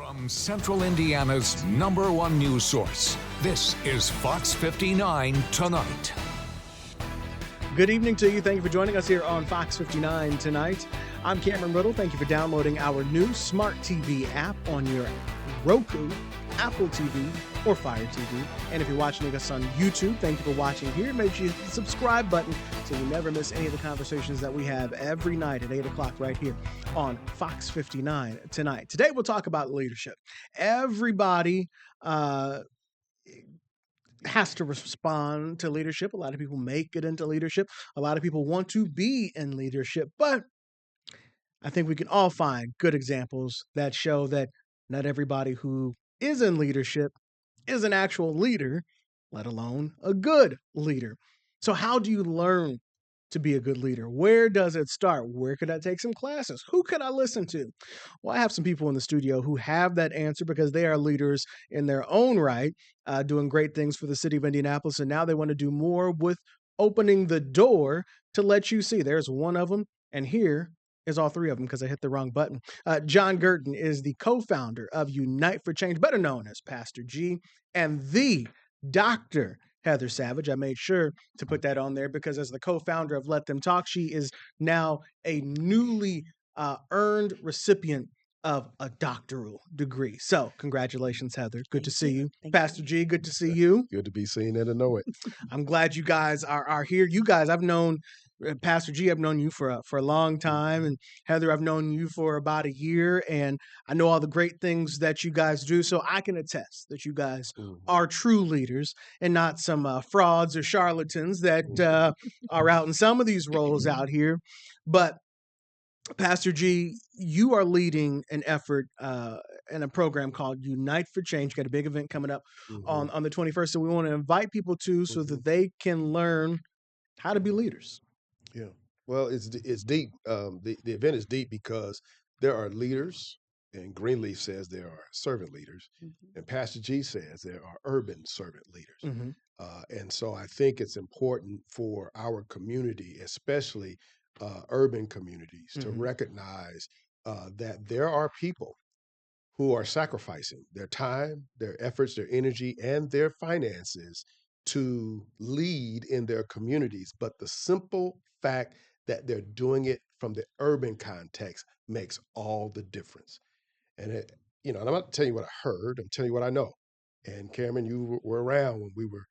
From Central Indiana's #1 news source, this is Fox 59 Tonight. Good evening to you. Thank you for joining us here on Fox 59 Tonight. I'm Cameron Riddle. Thank you for downloading our new Smart TV app on your Roku, Apple TV, or Fire TV. And if you're watching us on YouTube, thank you for watching here. Make sure you hit the subscribe button so you never miss any of the conversations that we have every night at 8 o'clock right here on Fox 59 Tonight. Today we'll talk about leadership. Everybody has to respond to leadership. A lot of people make it into leadership. A lot of people want to be in leadership, but I think we can all find good examples that show that not everybody who is in leadership is an actual leader, let alone a good leader. So how do you learn to be a good leader? Where does it start? Where could I take some classes? Who could I listen to? Well, I have some people in the studio who have that answer because they are leaders in their own right, doing great things for the city of Indianapolis, and now they want to do more with opening the door to let you see. There's one of them, and here is all three of them because I hit the wrong button. John Girton is the co-founder of Unite for Change, better known as Pastor G, and the Dr. Heather Savage. I made sure to put that on there because as the co-founder of Let Them Talk, she is now a newly earned recipient of a doctoral degree. So congratulations, Heather. Good to see you. Pastor G, good to see you. Good to be seen and to know it. I'm glad you guys are here. You guys, I've known Pastor G, I've known you for a long time, and Heather, I've known you for about a year, and I know all the great things that you guys do, so I can attest that you guys are true leaders and not some frauds or charlatans that are out in some of these roles out here. But Pastor G, you are leading an effort in a program called Unite for Change. You got a big event coming up on the 21st, so we want to invite people to so that they can learn how to be leaders. Yeah. Well, it's deep. The event is deep because there are leaders, and Greenleaf says there are servant leaders, and Pastor G says there are urban servant leaders. And so I think it's important for our community, especially urban communities, to recognize that there are people who are sacrificing their time, their efforts, their energy, and their finances to lead in their communities. But the simple fact that they're doing it from the urban context makes all the difference. And and I'm not telling you what I heard, I'm telling you what I know. And Cameron, you were around when we were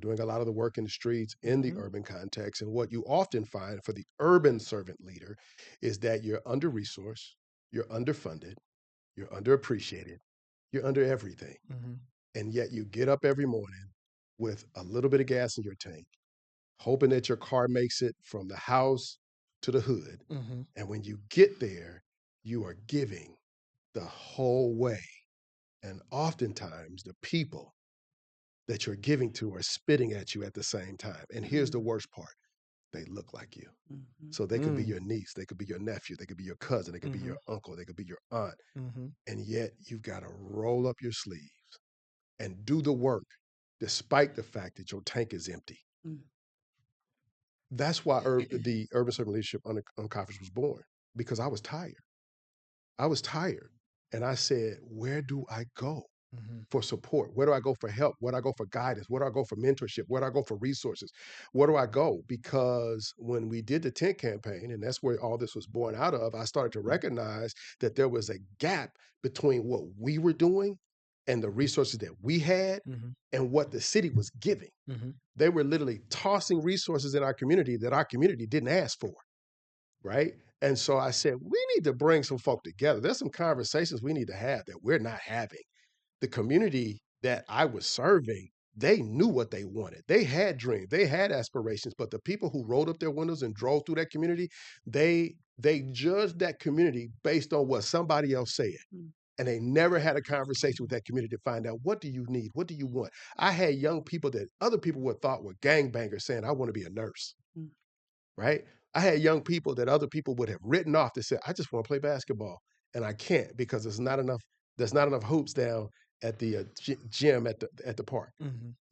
doing a lot of the work in the streets in the urban context. And what you often find for the urban servant leader is that you're under-resourced, you're underfunded, you're underappreciated, you're under everything. And yet you get up every morning with a little bit of gas in your tank, hoping that your car makes it from the house to the hood. And when you get there, you are giving the whole way. And oftentimes the people that you're giving to are spitting at you at the same time. And here's the worst part. They look like you. So they could be your niece, they could be your nephew, they could be your cousin, they could be your uncle, they could be your aunt. And yet you've got to roll up your sleeves and do the work despite the fact that your tank is empty. That's why the Urban Servant Leadership Conference was born, because I was tired. I was tired. And I said, where do I go for support? Where do I go for help? Where do I go for guidance? Where do I go for mentorship? Where do I go for resources? Where do I go? Because when we did the tent campaign, and that's where all this was born out of, I started to recognize that there was a gap between what we were doing and the resources that we had and what the city was giving. They were literally tossing resources in our community that our community didn't ask for, right? And so I said, we need to bring some folk together. There's some conversations we need to have that we're not having. The community that I was serving, they knew what they wanted. They had dreams, they had aspirations, but the people who rolled up their windows and drove through that community, they judged that community based on what somebody else said. And they never had a conversation with that community to find out, what do you need? What do you want? I had young people that other people would thought were gangbangers saying, I want to be a nurse, right? I had young people that other people would have written off that said, I just want to play basketball. And I can't because there's not enough hoops down at the gym at the park.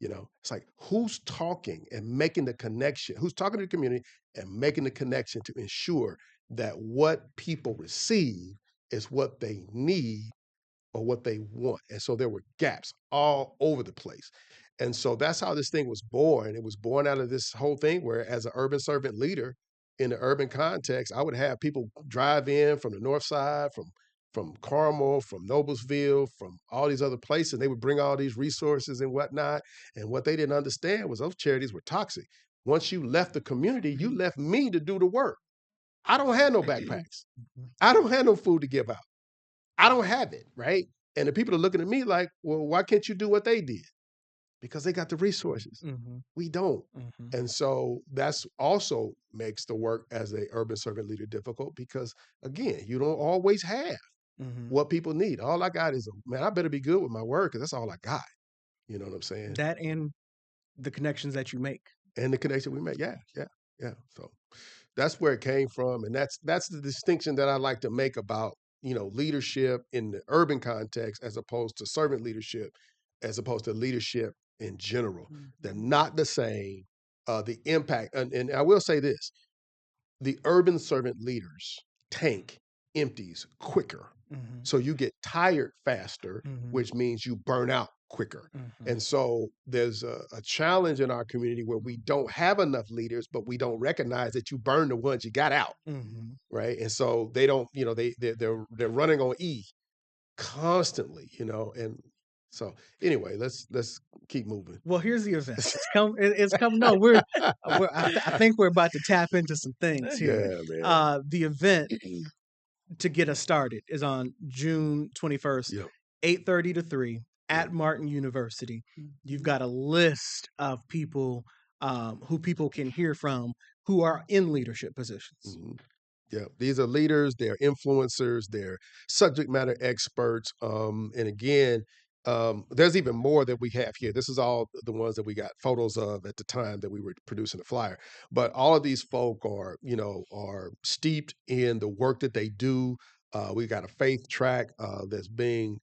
It's like, who's talking and making the connection? Who's talking to the community and making the connection to ensure that what people receive is what they need or what they want. And so there were gaps all over the place. And so that's how this thing was born. It was born out of this whole thing where, as an urban servant leader in the urban context, I would have people drive in from the north side, from Carmel, from Noblesville, from all these other places. They would bring all these resources and whatnot. And what they didn't understand was those charities were toxic. Once you left the community, you left me to do the work. I don't have no backpacks. I don't have no food to give out. I don't have it, right? And the people are looking at me like, well, why can't you do what they did? Because they got the resources. We don't. And so that's also makes the work as a urban servant leader difficult because, again, you don't always have what people need. All I got is, man, I better be good with my word because that's all I got. You know what I'm saying? That and the connections that you make. And the connection we make. Yeah. So that's where it came from. And that's the distinction that I like to make about, leadership in the urban context as opposed to servant leadership, as opposed to leadership in general. They're not the same. The impact, and I will say this, the urban servant leaders tank empties quicker. So you get tired faster, which means you burn out quicker. And so there's a challenge in our community where we don't have enough leaders, but we don't recognize that you burn the ones you got out, right? And so they don't, they're running on E constantly, and so anyway, let's keep moving. Well, here's the event. It's come. No, I think we're about to tap into some things here. Yeah, man. The event to get us started is on June 21st, 8:30 to 3 at Martin University. You've got a list of people who people can hear from who are in leadership positions. Yeah, these are leaders, they're influencers, they're subject matter experts. And again, there's even more that we have here. This is all the ones that we got photos of at the time that we were producing the flyer. But all of these folk are steeped in the work that they do. We got a faith track that's being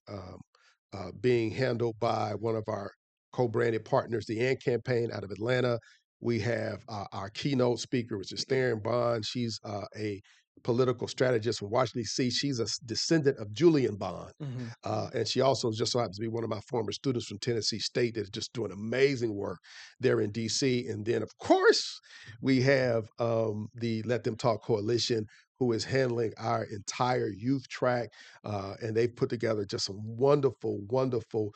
handled by one of our co-branded partners, the AND Campaign out of Atlanta. We have our keynote speaker, which is Theron Bond. She's a political strategist from Washington, D.C. She's a descendant of Julian Bond. And she also just so happens to be one of my former students from Tennessee State that's just doing amazing work there in D.C. And then, of course, we have the Let Them Talk Coalition, who is handling our entire youth track. And they've put together just some wonderful, wonderful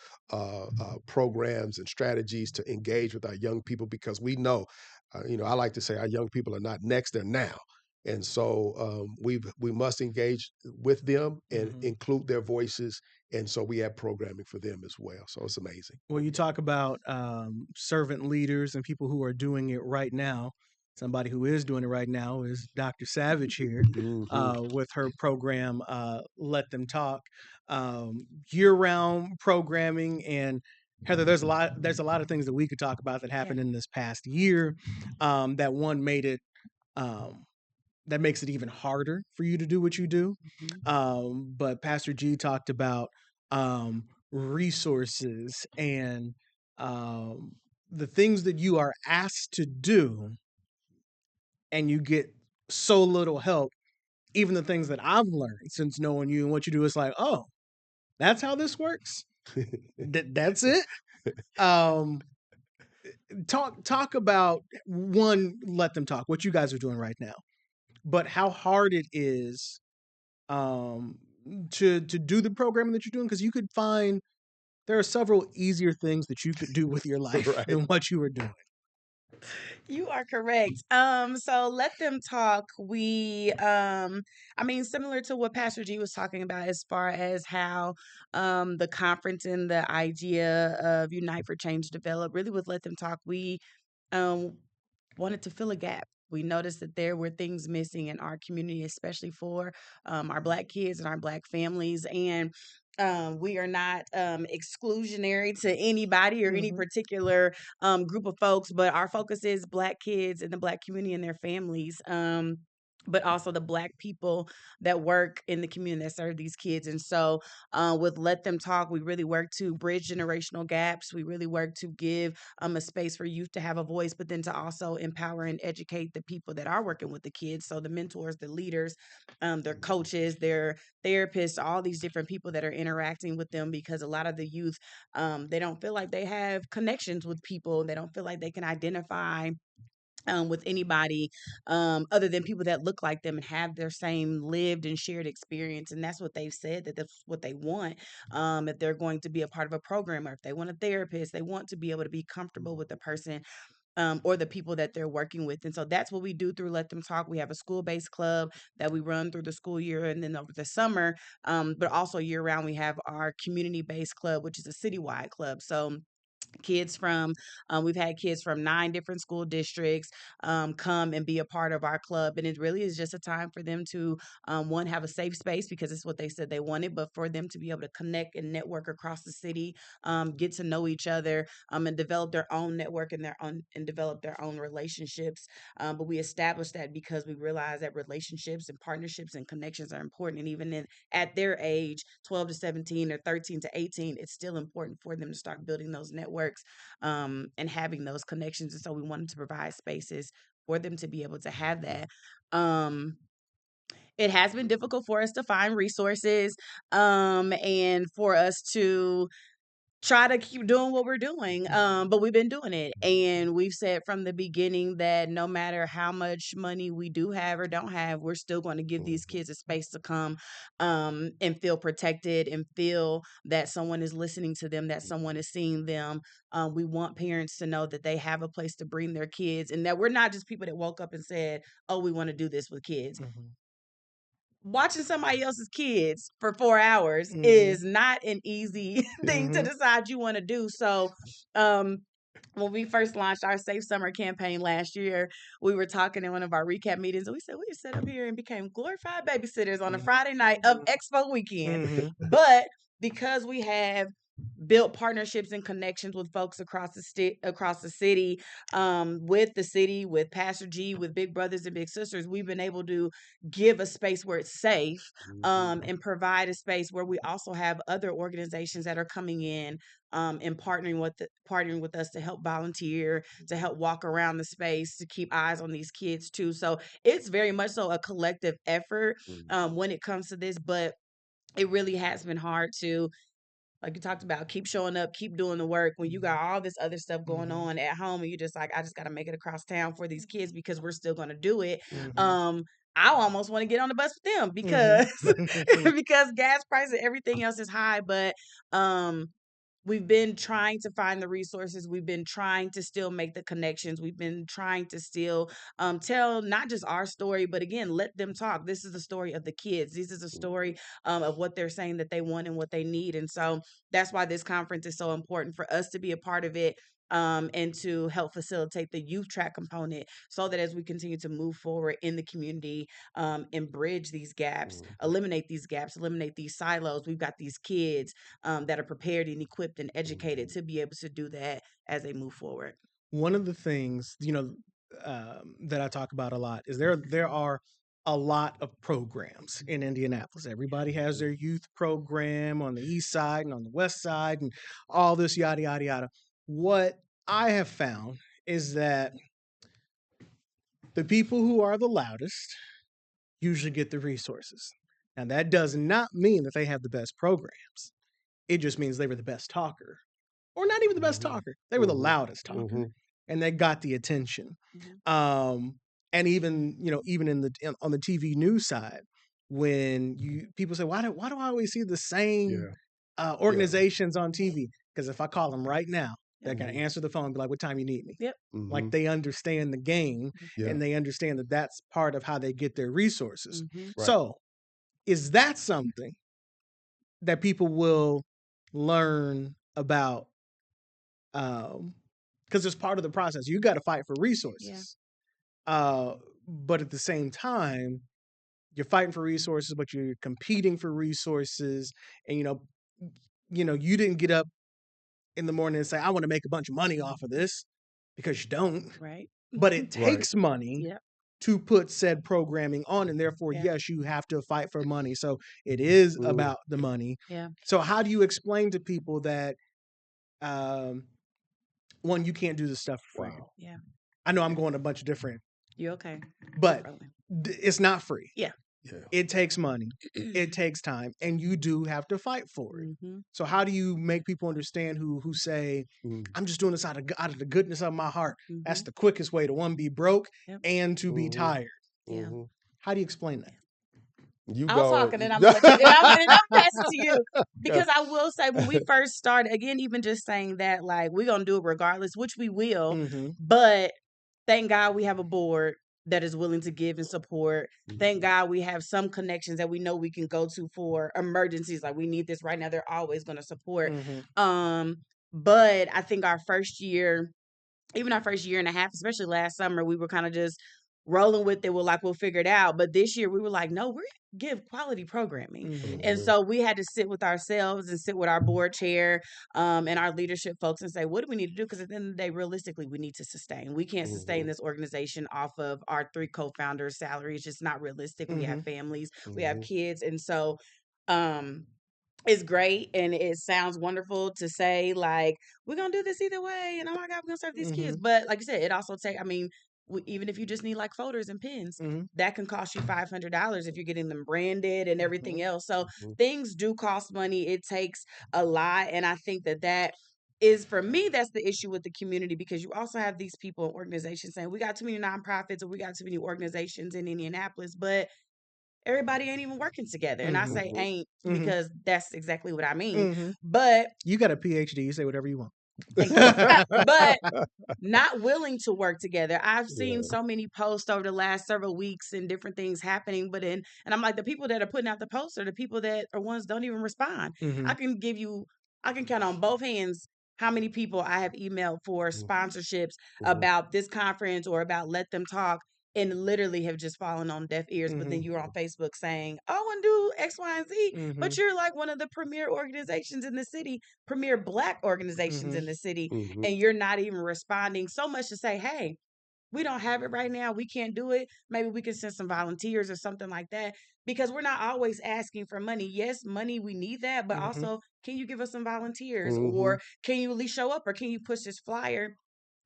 programs and strategies to engage with our young people because we know, I like to say our young people are not next, they're now. And so we must engage with them and include their voices. And so we have programming for them as well. So it's amazing. Well, you talk about servant leaders and people who are doing it right now. Somebody who is doing it right now is Dr. Savage here with her program, Let Them Talk, year-round programming. And Heather, there's a lot of things that we could talk about that happened in this past year that one made it. That makes it even harder for you to do what you do. But Pastor G talked about resources and the things that you are asked to do, and you get so little help. Even the things that I've learned since knowing you and what you do, is like, oh, that's how this works. That's it. Talk about one, Let Them Talk, what you guys are doing right now. But how hard it is to do the programming that you're doing, because you could find there are several easier things that you could do with your life than what you were doing. You are correct. So Let Them Talk, similar to what Pastor G was talking about as far as how the conference and the idea of Unite for Change developed. Really with Let Them Talk, we wanted to fill a gap. We noticed that there were things missing in our community, especially for our Black kids and our Black families. And we are not exclusionary to anybody or any particular group of folks, but our focus is Black kids and the Black community and their families. but also the Black people that work in the community that serve these kids. And so, with Let Them Talk, we really work to bridge generational gaps. We really work to give a space for youth to have a voice, but then to also empower and educate the people that are working with the kids. So the mentors, the leaders, their coaches, their therapists, all these different people that are interacting with them, because a lot of the youth, they don't feel like they have connections with people. They don't feel like they can identify with anybody other than people that look like them and have their same lived and shared experience. And that's what they've said, that that's what they want. If they're going to be a part of a program, or if they want a therapist, they want to be able to be comfortable with the person or the people that they're working with. And so that's what we do through Let Them Talk. We have a school-based club that we run through the school year and then over the summer, but also year-round we have our community-based club, which is a citywide club. So kids from we've had kids from 9 different school districts come and be a part of our club, and it really is just a time for them to one, have a safe space, because it's what they said they wanted, but for them to be able to connect and network across the city, get to know each other, and develop their own network and their own and develop their own relationships. But we established that because we realize that relationships and partnerships and connections are important, and even at their age, 12 to 17 or 13 to 18, it's still important for them to start building those networks and having those connections. And so we wanted to provide spaces for them to be able to have that. Um, it has been difficult for us to find resources and for us to try to keep doing what we're doing. But we've been doing it. And we've said from the beginning that no matter how much money we do have or don't have, we're still going to give these kids a space to come and feel protected and feel that someone is listening to them, that someone is seeing them. We want parents to know that they have a place to bring their kids, and that we're not just people that woke up and said, oh, we want to do this with kids. Watching somebody else's kids for 4 hours is not an easy thing to decide you want to do. So, when we first launched our Safe Summer campaign last year, we were talking in one of our recap meetings, and we said we just sat up here and became glorified babysitters on a Friday night of Expo weekend. But because we have built partnerships and connections with folks across the city, with Pastor G, with Big Brothers and Big Sisters, we've been able to give a space where it's safe, and provide a space where we also have other organizations that are coming in and partnering with us to help volunteer, to help walk around the space, to keep eyes on these kids too. So it's very much so a collective effort when it comes to this, but it really has been hard to, like you talked about, keep showing up, keep doing the work when you got all this other stuff going on at home, and you're just like, I just got to make it across town for these kids because we're still going to do it. I almost want to get on the bus with them because because gas prices and everything else is high, but we've been trying to find the resources. We've been trying to still make the connections. We've been trying to still tell not just our story, but again, let them talk. This is the story of the kids. This is a story of what they're saying that they want and what they need. And so that's why this conference is so important for us to be a part of it. And to help facilitate the youth track component, so that as we continue to move forward in the community and bridge these gaps, eliminate these gaps, eliminate these silos, we've got these kids that are prepared and equipped and educated to be able to do that as they move forward. One of the things, that I talk about a lot is there are a lot of programs in Indianapolis. Everybody has their youth program on the east side and on the west side and all this yada yada yada. What I have found is that the people who are the loudest usually get the resources. Now that does not mean that they have the best programs. It just means they were the best talker. Or not even the best talker. They were the loudest talker. And they got the attention. And even on the TV news side, when people say, why do I always see the same organizations on TV? Because if I call them right now, they're gonna answer the phone and be like, what time you need me? Yep. Like they understand the game and they understand that that's part of how they get their resources. Right. So is that something that people will learn about? Because it's part of the process. You got to fight for resources. But at the same time, you're fighting for resources, but you're competing for resources. And you didn't get up in the morning and say, I want to make a bunch of money off of this, because you don't. Right. But it takes money to put said programming on, and therefore, yes, you have to fight for money. So it is about the money. Yeah. So how do you explain to people that, one, you can't do this stuff for free? Wow. Yeah. I know I'm going a bunch of different, You okay? but Rolling. it's not free. Yeah. Yeah. It takes money. It takes time, and you do have to fight for it. Mm-hmm. So how do you make people understand who say, Mm. I'm just doing this out of the goodness of my heart? Mm-hmm. That's the quickest way to, one, be broke, Yep. and to be Mhm. tired. Yeah. Mhm. How do you explain that? You I'll go. talk and then I'm gonna let you, and I'm pass it to you. Because I will say, when we first started, again, even just saying that, like, we're gonna do it regardless, which we will. Mm-hmm. But thank God we have a board that is willing to give and support. Thank God we have some connections that we know we can go to for emergencies. Like, we need this right now. They're always gonna support. Mm-hmm. But I think our first year, even our first year and a half, especially last summer, we were kind of just rolling with it. We're like, we'll figure it out. But this year we were like, no, we're gonna give quality programming. Mm-hmm. And so we had to sit with ourselves and sit with our board chair and our leadership folks and say, what do we need to do? Because at the end of the day, realistically, we need to sustain. We can't sustain this organization off of our 3 co-founders' salary. It's just not realistic. We have families, we have kids. And so it's great and it sounds wonderful to say, like, we're gonna do this either way, and oh my God, we're gonna serve these kids. But like you said, it also even if you just need like folders and pens, that can cost you $500 if you're getting them branded and everything else. So things do cost money. It takes a lot, and I think that is, for me, that's the issue with the community, because you also have these people and organizations saying we got too many nonprofits or we got too many organizations in Indianapolis, but everybody ain't even working together. And I say ain't because that's exactly what I mean. But You got a PhD. You say whatever you want. thank you. But not willing to work together. I've seen so many posts over the last several weeks and different things happening, and I'm like, the people that are putting out the posts are the people that are ones don't even respond. I can count on both hands how many people I have emailed for sponsorships about this conference or about Let Them Talk, and literally have just fallen on deaf ears. But then you're on Facebook saying, oh, I want to do X, Y, and Z. But you're like one of the premier organizations in the city, premier Black organizations in the city, and you're not even responding, so much to say, hey, we don't have it right now. We can't do it. Maybe we can send some volunteers or something like that, because we're not always asking for money. Yes, money, we need that. But also, can you give us some volunteers, or can you at least show up, or can you push this flyer?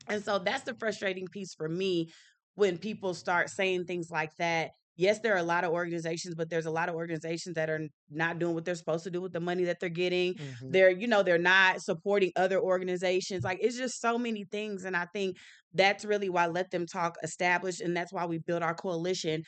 And so that's the frustrating piece for me when people start saying things like that. Yes, there are a lot of organizations, but there's a lot of organizations that are not doing what they're supposed to do with the money that they're getting. They're not supporting other organizations. Like, it's just so many things. And I think that's really why Let Them Talk established. And that's why we built our coalition.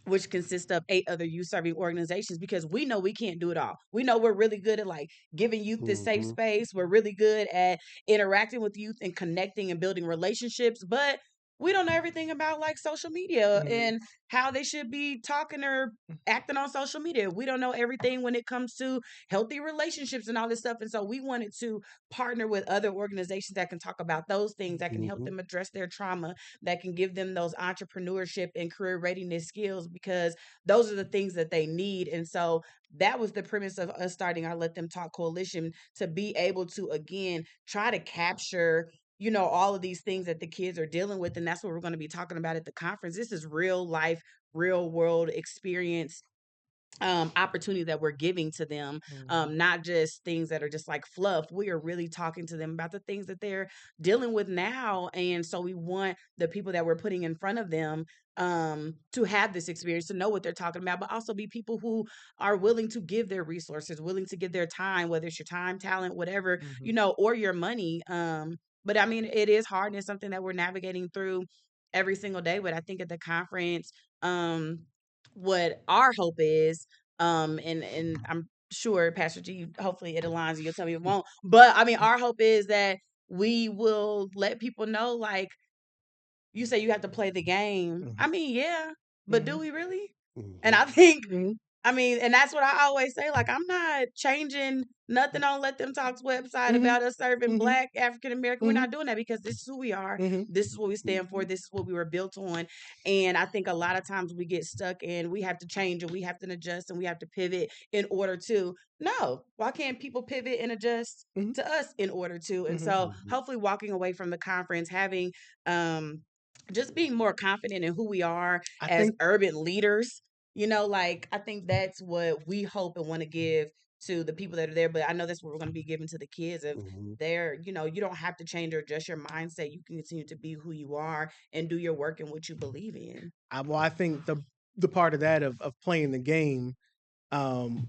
Which consists of 8 other youth serving organizations, because we know we can't do it all. We know we're really good at, like, giving youth this safe space. We're really good at interacting with youth and connecting and building relationships, but we don't know everything about, like, social media and how they should be talking or acting on social media. We don't know everything when it comes to healthy relationships and all this stuff. And so we wanted to partner with other organizations that can talk about those things, that can help them address their trauma, that can give them those entrepreneurship and career readiness skills, because those are the things that they need. And so that was the premise of us starting our Let Them Talk coalition, to be able to, again, try to capture all of these things that the kids are dealing with. And that's what we're going to be talking about at the conference. This is real life, real world experience opportunity that we're giving to them, not just things that are just like fluff. We are really talking to them about the things that they're dealing with now. And so we want the people that we're putting in front of them to have this experience, to know what they're talking about, but also be people who are willing to give their resources, willing to give their time, whether it's your time, talent, whatever, or your money. But I mean, it is hard, and it's something that we're navigating through every single day. But I think at the conference, what our hope is, and I'm sure, Pastor G, hopefully it aligns and you'll tell me it won't. But I mean, our hope is that we will let people know, like, you say you have to play the game. I mean, yeah, but do we really? And I think, I mean, and that's what I always say. Like, I'm not changing nothing on Let Them Talk's website about us serving Black African American. We're not doing that, because this is who we are. This is what we stand for. This is what we were built on. And I think a lot of times we get stuck and we have to change, and we have to adjust, and we have to pivot in order to. No, why can't people pivot and adjust to us in order to? And so hopefully walking away from the conference, having just being more confident in who we are I as think urban leaders. Like I think that's what we hope and want to give to the people that are there. But I know that's what we're going to be giving to the kids. If Mhm. they're, you don't have to change or adjust your mindset. You can continue to be who you are and do your work and what you believe in. I think the part of that of playing the game, um,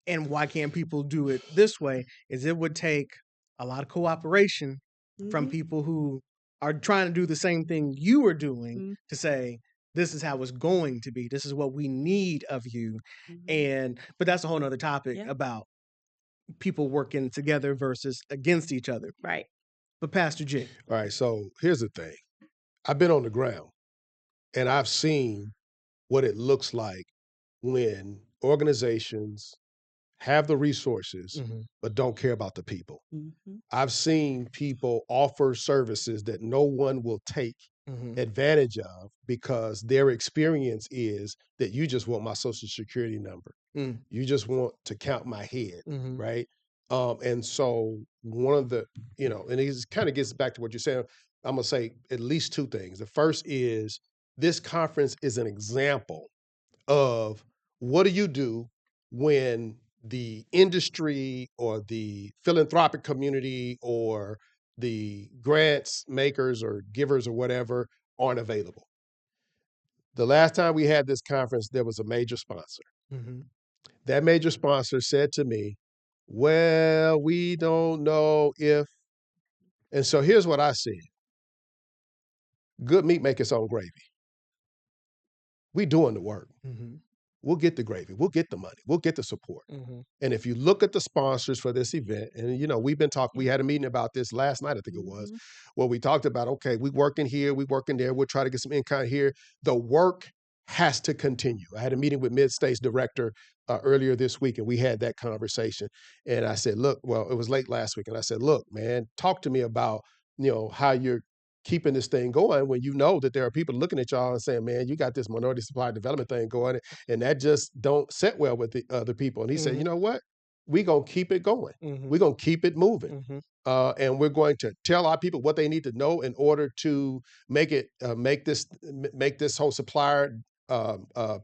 and why can't people do it this way is it would take a lot of cooperation from Hmm. people who are trying to do the same thing you are doing to say this is how it's going to be, this is what we need of you. Hmm. And but that's a whole nother topic Yeah. about people working together versus against each other. Right. But Pastor G. All right, so here's the thing. I've been on the ground and I've seen what it looks like when organizations have the resources Mhm. but don't care about the people. Hmm. I've seen people offer services that no one will take Mhm. advantage of because their experience is that you just want my social security number. Mm. You just want to count my head, Mhm. right? And so one of the, and it kind of gets back to what you're saying. I'm gonna say at least two things. The first is this conference is an example of what do you do when the industry or the philanthropic community or the grants makers or givers or whatever aren't available. The last time we had this conference, there was a major sponsor. Mhm. That major sponsor said to me, well, we don't know if, and so here's what I said. Good meat make its own gravy. We doing the work. Mhm. We'll get the gravy. We'll get the money. We'll get the support. Mhm. And if you look at the sponsors for this event, and we've been talking, we had a meeting about this last night, I think it was, Hmm. where we talked about, okay, we working here, we working there, we'll try to get some in-kind here. The work has to continue. I had a meeting with Mid-State's director earlier this week, and we had that conversation. And I said, look, well, it was late last week, and I said, look, man, talk to me about, how you're keeping this thing going when you know that there are people looking at y'all and saying, man, you got this minority supply development thing going, and that just don't sit well with the other people. And he said, you Mhm. know what? We're going to keep it going. Mhm. We're going to keep it moving. Mhm. And we're going to tell our people what they need to know in order to make this whole supplier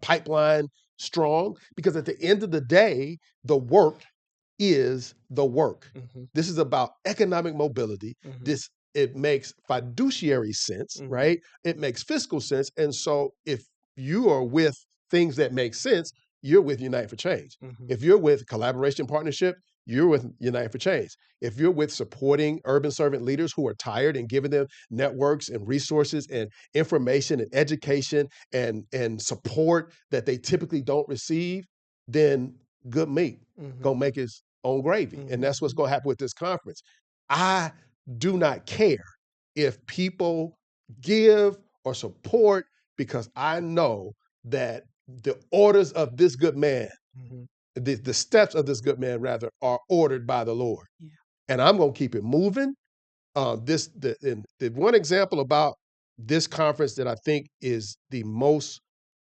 pipeline strong. Because at the end of the day, the work is the work. Mhm. This is about economic mobility. Mhm. It makes fiduciary sense, Mhm. right? It makes fiscal sense. And so if you are with things that make sense, you're with Unite for Change. Mhm. If you're with collaboration partnership, you're with Unite for Change. If you're with supporting urban servant leaders who are tired and giving them networks and resources and information and education and support that they typically don't receive, then good meat Mhm. gonna make its own gravy. And Mhm. that's what's gonna happen with this conference. I do not care if people give or support because I know that the orders of this good man, Mhm. the steps of this good man rather, are ordered by the Lord. Yeah. And I'm gonna keep it moving. The one example about this conference that I think is the most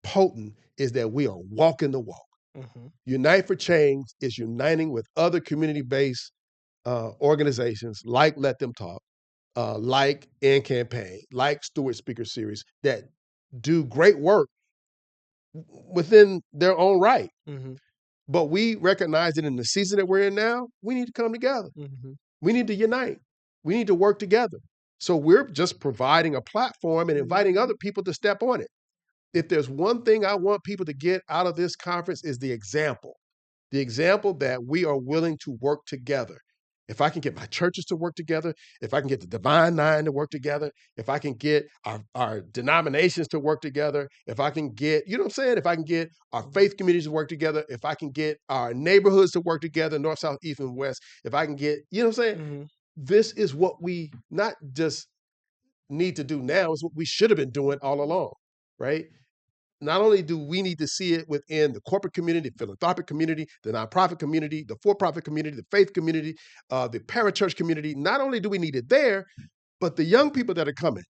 potent is that we are walking the walk. Mhm. Unite for Change is uniting with other community-based organizations like Let Them Talk, like In Campaign, like Stewart Speaker Series that do great work within their own right. Mhm. But we recognize that in the season that we're in now, we need to come together. Mhm. We need to unite. We need to work together. So we're just providing a platform and inviting other people to step on it. If there's one thing I want people to get out of this conference is the example that we are willing to work together. If I can get my churches to work together, if I can get the Divine Nine to work together, if I can get our denominations to work together, if I can get, you know what I'm saying? If I can get our faith communities to work together, if I can get our neighborhoods to work together, north, south, east, and west, if I can get, you know what I'm saying? Mhm. This is what we not just need to do now, is what we should have been doing all along, right? Not only do we need to see it within the corporate community, the philanthropic community, the nonprofit community, the for-profit community, the faith community, the parachurch community, not only do we need it there, but the young people that are coming,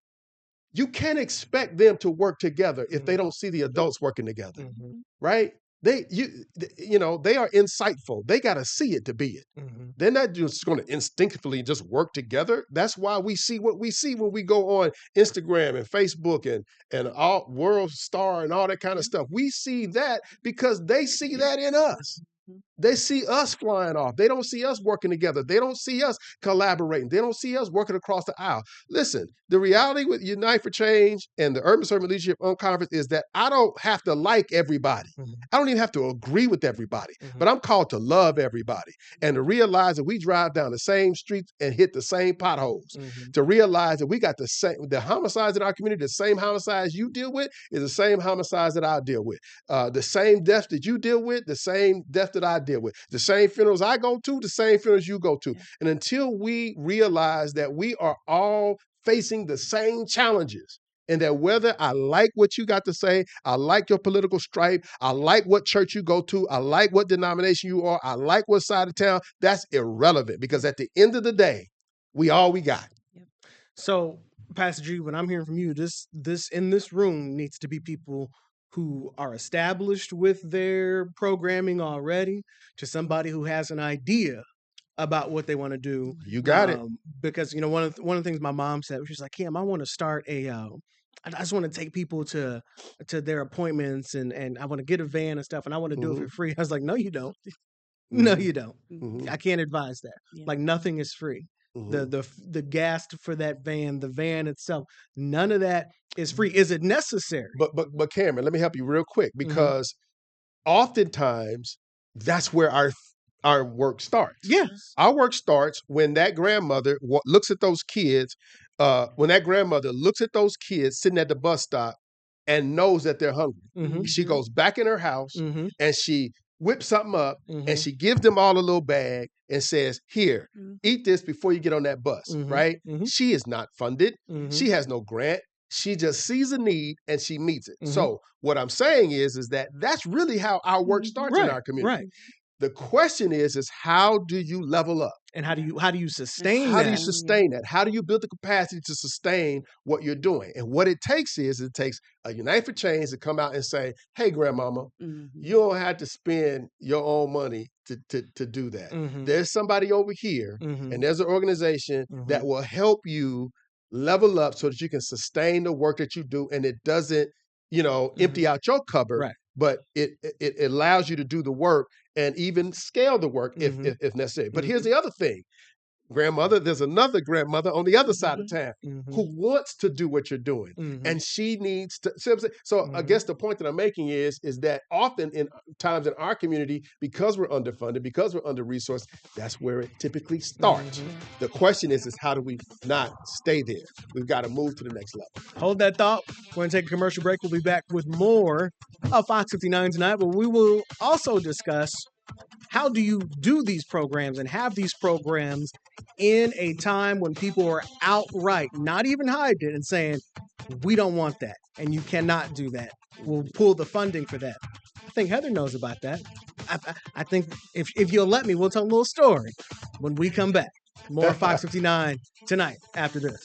you can't expect them to work together if they don't see the adults working together, Mhm. right? They are insightful. They got to see it to be it. Mhm. They're not just going to instinctively just work together. That's why we see what we see when we go on Instagram and Facebook and all World Star and all that kind of stuff. We see that because they see that in us. They see us flying off. They don't see us working together. They don't see us collaborating. They don't see us working across the aisle. Listen, the reality with Unite for Change and the Urban Servant Leadership Conference is that I don't have to like everybody. Mhm. I don't even have to agree with everybody, Mhm. but I'm called to love everybody and to realize that we drive down the same streets and hit the same potholes. Mhm. To realize that we got the homicides in our community, the same homicides you deal with is the same homicides that I deal with. The same deaths that you deal with, the same death that I deal with. The same funerals I go to, the same funerals you go to. And until we realize that we are all facing the same challenges, and that whether I like what you got to say, I like your political stripe, I like what church you go to, I like what denomination you are, I like what side of town, that's irrelevant because at the end of the day, we got. So, Pastor G, what I'm hearing from you, this in this room needs to be people who are established with their programming already, to somebody who has an idea about what they want to do. You got it. Because one of the things my mom said, she's like, Kim, I want to start I just want to take people to their appointments and I want to get a van and stuff and I want to do it for free. I was like, no, you don't. No, you don't. I can't advise that. Yeah. Like nothing is free. The gas for that van, the van itself, none of that is free. Is it necessary? But Cameron, let me help you real quick because oftentimes that's where our work starts. Yeah. Our work starts when that grandmother looks at those kids, sitting at the bus stop and knows that they're hungry. She goes back in her house and she whips something up and she gives them all a little bag and says, here, eat this before you get on that bus, right? She is not funded. She has no grant. She just sees a need and she meets it. So what I'm saying is that that's really how our work starts in our community. Right. The question is how do you level up? And how do you sustain How that? do you sustain that? How do you build the capacity to sustain what you're doing? And what it takes a Unite for Change to come out and say, hey, grandmama, you don't have to spend your own money to do that. There's somebody over here and there's an organization that will help you level up so that you can sustain the work that you do and it doesn't, empty out your cupboard. Right. But it allows you to do the work and even scale the work if necessary. But here's the other thing. There's another grandmother on the other side of town who wants to do what you're doing. And she needs to. So I guess the point that I'm making is that often in times in our community, because we're underfunded, because we're under-resourced, that's where it typically starts. The question is how do we not stay there? We've got to move to the next level. Hold that thought. We're going to take a commercial break. We'll be back with more of Fox 59 tonight, but we will also discuss how do you do these programs and have these programs in a time when people are outright, not even hiding it and saying, we don't want that and you cannot do that. We'll pull the funding for that. I think Heather knows about that. I think if you'll let me, we'll tell a little story when we come back. More Fox 59 tonight after this.